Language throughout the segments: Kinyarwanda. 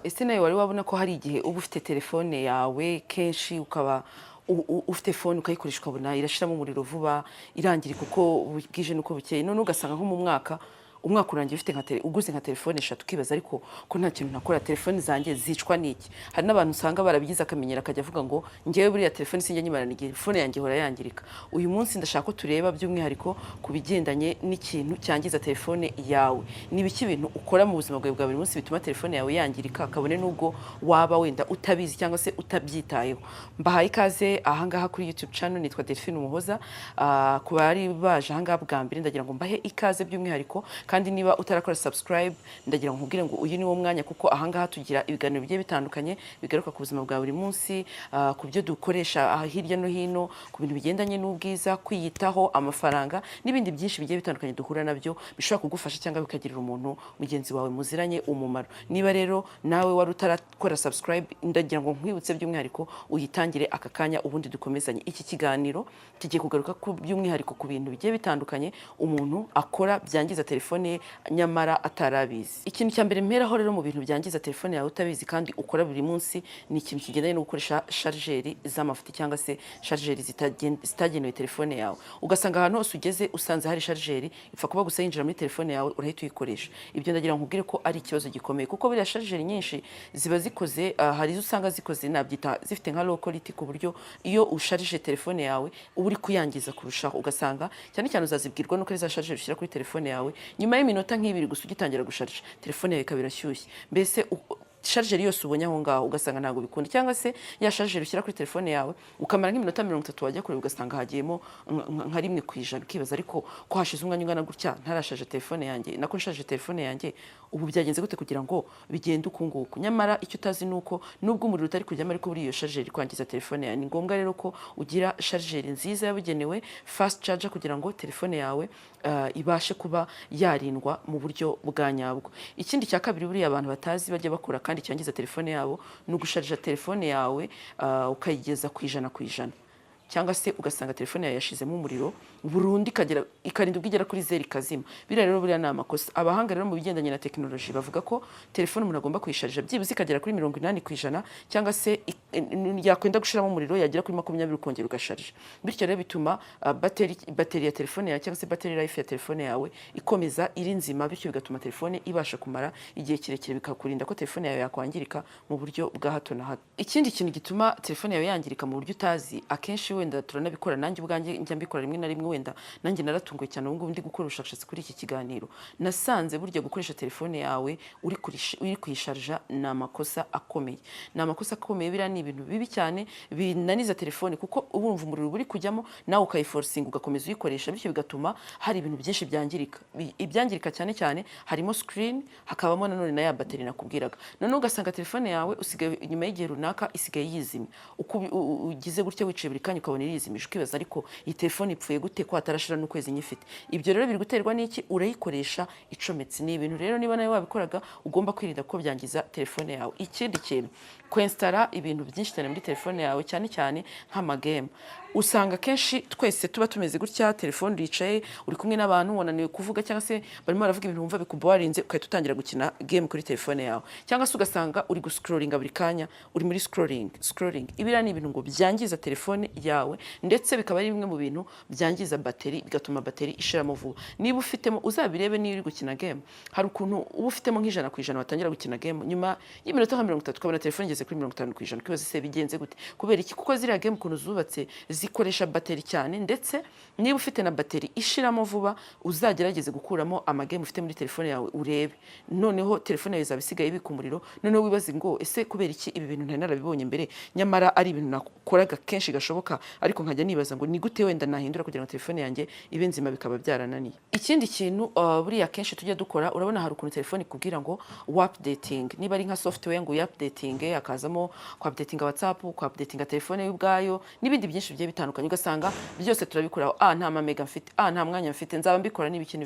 ese nawe wari wabona ko hari igihe uba ufite telefone yawe kenshi ukaba ufite phone ukayikoresha ukabona irashiramo umuriro vuba irangirika uko bwije nuko bukeye none ugasanga nko mu umwaka urangiye ufite uguze nka telefone 3 ukibaza ariko ko nta kintu nakora telefone zanjye zicwa niki hari n'abantu usanga barabigize akamenyera akajya avuga ngo ngewe buriya telefone sinjye nyimarana igihe telefone yanjye hora yangirika uyu munsi ndashaka ko tureba by'umwihariko kubigendanye n'ikintu cyangiza telefone yawe nibiki ibintu ukora mu buzima bwawe bwa buri munsi bituma telefone yawe yangirika kabone nubwo waba wenda utabizi cyangwa se utabyitayeho mbahaye ikaze ahangaha kuri YouTube channel nitwa Delphine Umuhoza ku bari baje ahangaha bwa mbere ndagira ngo mbahe ikaze by'umwihariko kandi niba utarakora subscribe ndagira ngo nkubwire ngo uyu ni wo mwanya kuko ahangaha tugira ibiganiro bigiye bitandukanye bigaruka ku buzima bwa buri munsi ku byo dukoresha hirya no hino ku bintu bigendanye n'ubwiza kwiyitaho amafaranga n'ibindi byinshi bigiye bitandukanye duhura nabyo bishobora kugufasha cyangwa bikagirira umuntu mugenzi wawe muziranye umumaro niba rero nawe wari utarakora subscribe ndagira ngo nkwibutse by'umwihariko uyitangire aka kanya ubundi dukomezanye iki kiganiro kigiye kugaruka ku by'umwihariko ku bintu bigiye bitandukanye umuntu akora byangiza telefone nyamara atarabizi ikintu cya mbere mperaho rero mu bintu byangiza telefone yawe utabizi kandi ukora buri munsi ni ikintu kigendanye no gukoresha chargeur z'amafuti cyangwa se chargeur zitagenewe telefone yawe ugasanga ahantu hose ugeze usanze hari chargeur ipfa kuba gusa yinjira muri telefone yawe urahita uyikoresha ibyo ndagira ngo nkubwire ko ari ikibazo gikomeye kuko biriya chargeur nyinshi ziba zikoze hari izo usanga zikoze nabyita zifite nka low quality ku buryo iyo usharije telefone yawe uba uri kuyangiza kurushaho ugasanga cyane cyane uzazibwirwa nuko ari za chargeur ushyira kuri telefone yawe nyuma y'iminota nk'ibiri gusa ugitangira gusharija telefone yawe ikabira shyushye mbese charger yose ubonye aho ngaho ugasanga ntago bikunda cyangwa se ya charger ushyira kuri telefone yawe ukamara nk'iminota 30 wajya kure ugasanga hagiyemo nka 1% ukibaza ariko ko hashize umwanya ungana gutya ntarashaje telefone yanjye nako nshaje telefone yanjye ubu byagenze gute kugira ngo bigende ukunguko nyamara icyo utazi nuko nubwo umuriro utari kujyamo ariko buri iyo charger kwangiza telefone yawe ni ngombwa rero ko ugira charger nziza yabugenewe fast charger kugira ngo telefone yawe ibashe kuba yarindwa mu buryo bwa nyabwo ikindi cya kabiri buri abantu batazi bajya bakora kandi cyangiza telefone yabo no gusharija telefone yawe ukayigeza ku 100% cyangwa se ugasanga telefone yawe yashizemo umuriro burundu ikarinda ubwigera kuri 0 ikazima bira rero buriya namakosa abahanga rero mu bigendanye na technology bavuga ko telefone umuntu agomba kuyisharija byibuze ikagera kuri 80% cyangwa se yakwenda gushiramo umuriro yagira kuri 20 ukongera ugasharija bityo rero bituma bateri ya telefone yawe cyangwa se battery life ya telefone yawe ikomeza iri nzima bityo bigatuma telefone ibasha kumara igihe kirekire bikakurinda ko telefone yawe yakwangirika mu buryo bwa hato na hato ikindi kintu gituma telefone yawe yangirika mu buryo utazi akenshi wenda turanabikora nanjye ubwanjye njya mbikora rimwe na rimwe wenda nanjye naratunguye cyane ubu ngubu ndi gukora ubushakashatsi kuri iki kiganiro nasanze burya gukoresha telefone yawe uri kuyisharja na amakosa akomeye bira ni ibintu bibi cyane binaniza telefone kuko ubumva umuriro uri kujyamo nawe ukayiforcing ugakomeza uyikoresha bityo bigatuma hari ibintu byinshi byangirika ibyangirika cyane harimo screen hakabamo nanone na ya battery nakubwiraga none ugasanga telefone yawe usigaye inyuma y'igihe runaka isigaye yizimye uko ugize gutya wicaye buri kanya ukabona irizimije ukibaza ariko iyi telefone ipfuye gute ko atarashira n'ukwezi nyifite ibyo rero biri guterwa n'iki urayikoresha icometse ni ibintu rero niba nawe wabikoraga ugomba kwirinda ko byangiza telefone yawe ikindi kintu kwinstara ibintu byinshi cyane muri telefone yawe cyane nk'amagame usanga kenshi twese tuba tumeze gutya telefone yicaye uri kumwe n'abantu wananiwe kuvuga cyangwa se barimo baravuga ibintu wumva bikuborinze ukahita utangira gukina game kuri telefone yawe cyangwa se ugasanga uri guscrollinga buri kanya uri muri scrolling ibira ni ibintu ngo byangiza telefone yawe ndetse bikaba ari bimwe mu bintu byangiza battery bigatuma battery ishiramo vuba niba ufitemo uzabirebe niba uri gukina game hari ukuntu uba ufitemo nk'ijana watangira gukina game nyuma y'iminota 30 ukabona telefone igeze kuri 50% kibazo se bigenze gute kubera iki kuko ziriya game ukuntu zubatse zikoresha battery cyane ndetse niba ufite na battery ishiramo vuba uzagerageze gukuramo amagame ufite muri telefone yawe urebe noneho telefone yawe zabisigaye ibika umuriro noneho wibaze ngo ese kubera iki ibi bintu ntari narabibonye mbere nyamara ari ibintu nakoraga kenshi gashoboka ariko nkajya nibaza ngo ni gute wenda nahindura kugira ngo telefone yanjye ibe nzima bikaba byarananiye ikindi kintu buriya kenshi tujya dukora urabona hari ukuntu telefone ikubwira ngo updating niba ari nka software ngo updating akazamo ku updating WhatsApp ku updating telefone y'ubwayo n'ibindi byinshi bigiye bitandukanye ugasanga byose turabikora nta mega mfite nta mwanya mfite nzaba mbikora n'ibiki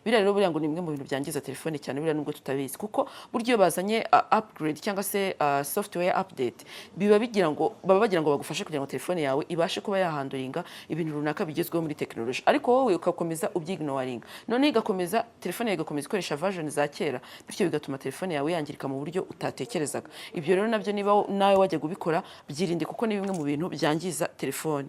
bira rero buriya ngo ni imwe mu bintu byangiza telefone cyane buriya nubwo tutabizi kuko buryo bazanye upgrade cyangwa se software update baba bagira ngo bagufashe kugira ngo telefone yawe ibashe kuba yahanduringa ibintu runaka bigezweho muri tekinoloji, ariko wowe ugakomeza ubyignoringa, noneho igakomeza telefone yawe igakomeza ikoresha version za kera, bityo bigatuma telefone yawe yangirika mu buryo utatekerezaga. Ibyo rero nabyo niba nawe wajya kubikora, byirinde kuko ni bimwe mu bintu byangiza telefone.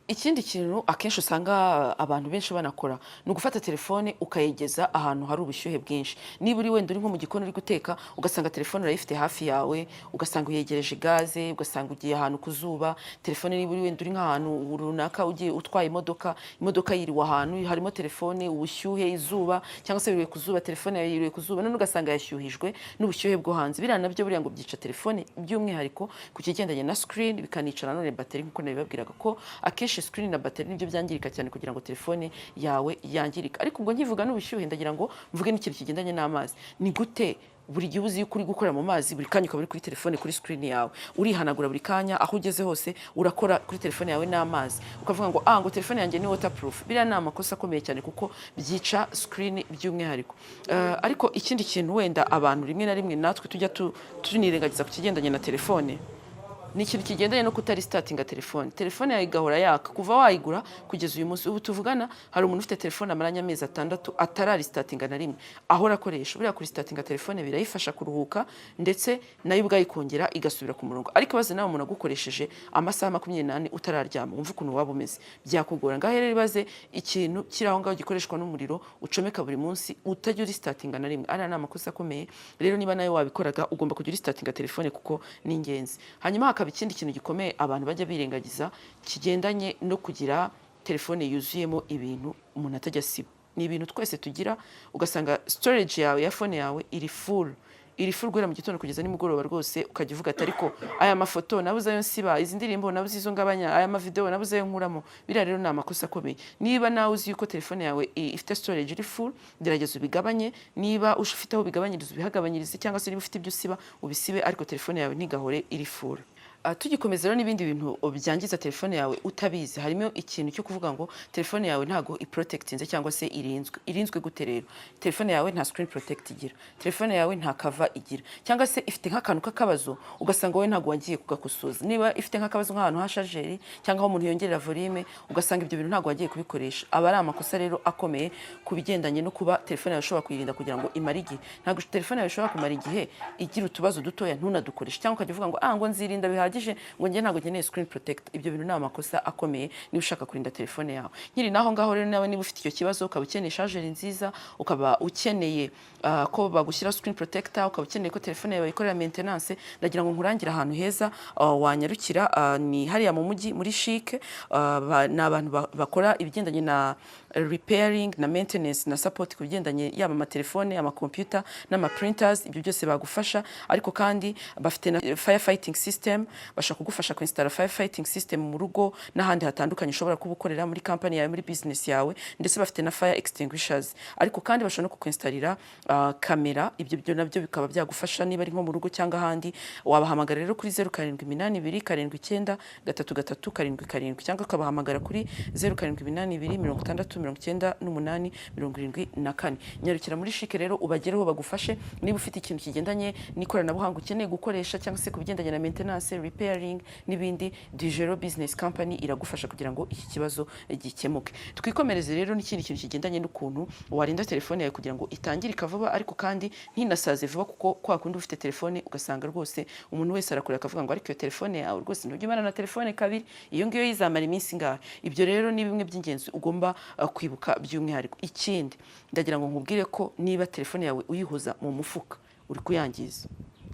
Ikindi kintu akenshi usanga abantu benshi banakora ni ugufata telefone ukayegeza ahantu hari ubushyuhe bwinshi. Niba uri wenda uri nko mu gikoni uri guteka, ugasanga telefone urayifite hafi yawe, ugasanga uyegereje gaze, ugasanga ugiye ahantu ku zuba. Telefone niba uri wenda uri nk'ahantu runaka ugiye utwaye imodoka yiriwe ahantu harimo telefone, ubushyuhe, izuba, cyangwa se yiriwe ku zuba, telefone yawe yiriwe ku zuba, none ugasanga yashyuhijwe n'ubushyuhe bwo hanze. Biriya nabyo buriya ngo byica telefone by'umwihariko ku kigendanye na screen, bikanica nanone bateri nk'uko nabibabwiraga ko akenshi screen na bateri nibyo byangirika cyane kugira ngo telefone yawe yangirika. Ariko ubwo nkivuga n'ubushyuhe ndagira ngo mvuge n'ikintu kigendanye n'amazi. Ni gute buri gihe uzi yuko uri gukora mu mazi, buri kanya ukaba uri kuri telefone, kuri screen yawe urihanagura buri kanya, aho ugeze hose urakora kuri telefone yawe n'amazi, ukavuga ngo ngo telefone yanjye ni waterproof? Biriya ni amakosa akomeye cyane kuko byica screen by'umwihariko. Ariko ikindi kintu wenda abantu rimwe na rimwe natwe tujya tunirengagiza ku kigendanye na telefone, ni ikintu kigendanye no kutaristatinga telefone. Telefone yawe igahora yaka kuva wayigura kugeza uyu munsi. Ubu tuvugana hari umuntu ufite telefone amaranye amezi 6 atararistatinga na rimwe, ahora akoresha. Buriya kuristatinga telefone birayifasha kuruhuka, ndetse nayo ubwayo ikongera igasubira ku murongo. Ariko baze nawe umuntu agukoresheje amasaha 24 utararyama, wumva ukuntu waba umeze, byakugora. Ngaho rero ibaze ikintu kiri aho ngaho gikoreshwa n'umuriro ucomeka buri munsi utajya uristatinga na rimwe. Ari amakosa akomeye. Rero niba nayo wabikoraga ugomba kujya uristatinga telefone kuko ni ingenzi. Hanyuma ikindi kintu gikomeye abantu bajya birengagiza kigendanye no kugira telefone yuzuyemo ibintu umuntu atajya siba. Ni ibintu twese tugira, ugasanga storage yawe ya phone yawe iri full guhera mu gitondo kugeza nimugoroba rwose, ukajya uvuga ati ariko aya mafoto nabuze ayo nsiba, izi ndirimbo nabuze izo ngabanya, aya mavideo nabuze ayo nkuramo. Biriya rero ni amakosa akomeye. Niba nawe uzi yuko telefone yawe ifite storage iri full, gerageza ubigabanye. Niba ufite aho ubigabanyiriza ubihagabanyirize, cyangwa se niba ufite ibyo usiba ubisibe, ariko telefone yawe ntigahore iri full. Tugikomeza rero n'ibindi bintu byangiza telefone yawe utabizi, harimo ikintu cyo kuvuga ngo telefone yawe ntago iprotectinze cyangwa se irinzwe gute. Rero telefone yawe nta screen protect igira, telefone yawe nta cover igira, cyangwa se ifite nk'akantu k'akabazo ugasanga wowe ntago wagiye kugakosoza. Niba ifite nk'akabazo nk'ahantu ha charger cyangwa aho umuntu yongerera volume, ugasanga ibyo bintu ntago wagiye kubikoresha, aba ari amakosa rero akomeye kubigendanye no kuba telefone yawe ishobora kuyirinda kugira ngo imare igihe. Ntago telefone yawe ishobora kumara igihe igira utubazo dutoya ntunadukoresha, cyangwa ukajya uvuga ngo ngo nzirinda ngo njye ntago nkeneye screen protect. Ibyo bintu ni amakosa akomeye niba ushaka kurinda telefone yawe. Nkiri naho ngaho rero nawe niba ufite icyo kibazo, ukaba ukeneye charger nziza, ukaba ukeneye ko bagushyira screen protector, ukaba ukeneye ko telefone yawe ikorera maintenance, ndagira ngo nkurangira ahantu heza wanyarukira. Ni hariya mu mujyi muri Chic. Ni abantu bakora ibigendanye na repairing na maintenance na support ku bigendanye yaba amatelefone, amakompyuta n'amaprinters. Ibyo byose bagufasha, ariko kandi bafite na firefighting system, bashaka kugufasha kuinstalla firefighting system mu rugo n'ahandi hatandukanye ushobora kuba ukorera muri company yawe, muri business yawe. Ndetse bafite na fire extinguishers, ariko kandi bashobora no kukuinstalira kamera. Ibyo byo nabyo bikaba byagufasha niba ari nko mu rugo cyangwa ahandi. Wabahamagara rero kuri 0782733377 cyangwa ukabahamagara kuri 0782969874. Nyarukira muri Chic rero ubagereho bagufashe niba ufite ikintu kigendanye n'ikoranabuhanga ukeneye gukoresha, cyangwa se kubigendanye na maintenance, repairing n'ibindi. Digero Business Company iragufasha kugira ngo iki kibazo gikemuke. Twikomereze rero n'ikindi kintu kigendanye n'ukuntu warinda telefone yawe kugira ngo itangirika vuba, ariko kandi ntinasaze vuba, kuko kwa kundi ufite telefone ugasanga rwose umuntu wese arakureka akavuga ngo ariko iyo telefone yawe rwose ntujye umara na telefone kabiri, iyo ngiyo yizamara iminsi ngahe. Ibyo rero ni bimwe by'ingenzi ugomba kwibuka by'umwihariko. Ikindi ndagira ngo nkubwire ko niba telefone yawe uyihoza mu mufuka uri kuyangiza.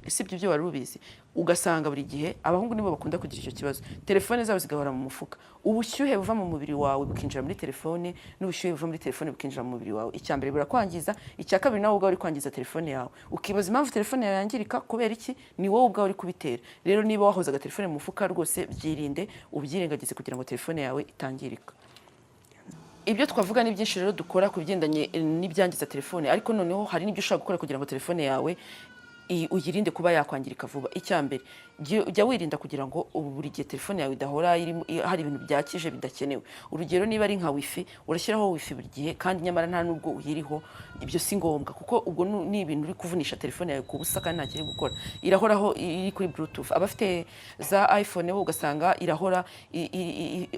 Ese ibyo byo wari ubizi? Ugasanga buri gihe abahungu nibo bakunda kugira icyo kibazo, telefone zabo zigahora mu mufuka. Ubushyuhe buva mu mubiri wawe bukinjira muri telefone, n'ubushyuhe buva muri telefone bukinjira mu mubiri wawe. Icyambere burakwangiza, icya kabiri nawe ubwawe uri kwangiza telefone yawe. Ukibaza impamvu telefone yawe yangirika, kubera iki? Ni wowe ubwawe uri kubitera. Rero niba wahozaga telefone mu mufuka, rwose byirinde ubyirengagize kugira ngo telefone yawe itangirika. Ibyo twavuga ni byinshi rero dukora ku bigendanye n'ibyangiza telefone, ariko noneho hari n'ibyo ushaka gukora kugira ngo telefone yawe uyirinde kuba yakwangirika vuba. Icyambere jya wirinda kugira ngo ubu buri gihe telefone yawe idahora hari ibintu byakije bidakenewe. Urugero niba ari nka wifi urashyiraho wifi buri gihe kandi nyamara nta nubwo uyiriho, ibyo si ngombwa kuko ubwo ni ibintu uri kuvunisha telefone yawe ku busa kandi nta kiri gukora. Irahoraho iri kuri bluetooth. Abafite za iPhone bo ugasanga irahora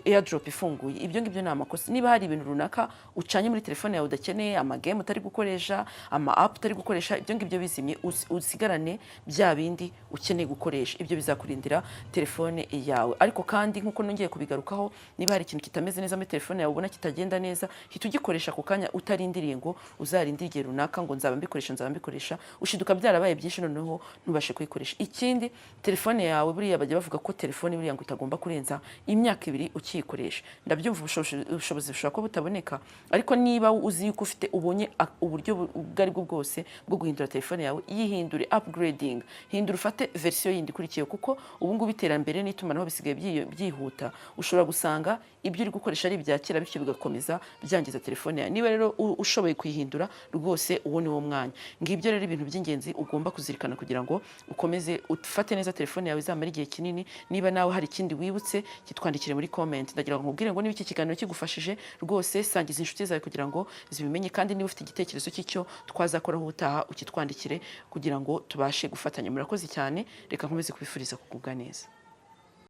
airdrop ifunguye. Ibyo ngibyo ni amakosa. Niba hari ibintu runaka ucanye muri telefone yawe udakeneye, amagame utari gukoresha, ama app utari gukoresha, ibyo ngibyo bizimye, usigarane bya bindi ukeneye gukoresha. Ibyo bizakurindira telefone yawe. Ariko kandi nkuko nongeye kubigarukaho, niba hari ikintu kitameze neza muri telefone yawe ubona kitagenda neza, hita ugikoresha ku kanya utarindiriye ngo uzarindire igihe runaka ngo nzaba mbikoresha, ushiduka byarabaye byinshi noneho ntubashe kuyikoresha. Ikindi, telefone yawe buriya bajya bavuga ko telefone buriya ngo itagomba kurenza imyaka 2 ukiyikoresha. Ndabyumva ubushobozi bushobora kuba butaboneka, ariko niba uzi yuko ubonye uburyo ubwo ari bwo bwose bwo guhindura telefone yawe, yihindure, upgrading, hindura ufate version yindi kurikiye, kuko ubu ngubu iterambere n'itumanaho bisigaye byihuta. Ushobora gusanga ibyo uri gukoresha ari ibya kera bityo bigakomeza byangiza telefone yawe. Niba rero ushoboye kuyihindura rwose, uwo ni wo mwanya. Ngibyo rero ibintu by'ingenzi ugomba kuzirikana kugira ngo ukomeze ufate neza telefone yawe izamara igihe kinini. Niba nawe hari ikindi wibutse, kitwandikire muri comment. Ndagira ngo nkubwire ngo niba iki kiganiro kigufashije rwose, sangiza inshuti zawe kugira ngo zibimenye, kandi niba ufite igitekerezo cy'icyo twazakoraho ubutaha ukitwandikire kugira ngo tubashe gufatanya. Murakoze cyane, reka nkomeze kubifuriza kugubwa neza.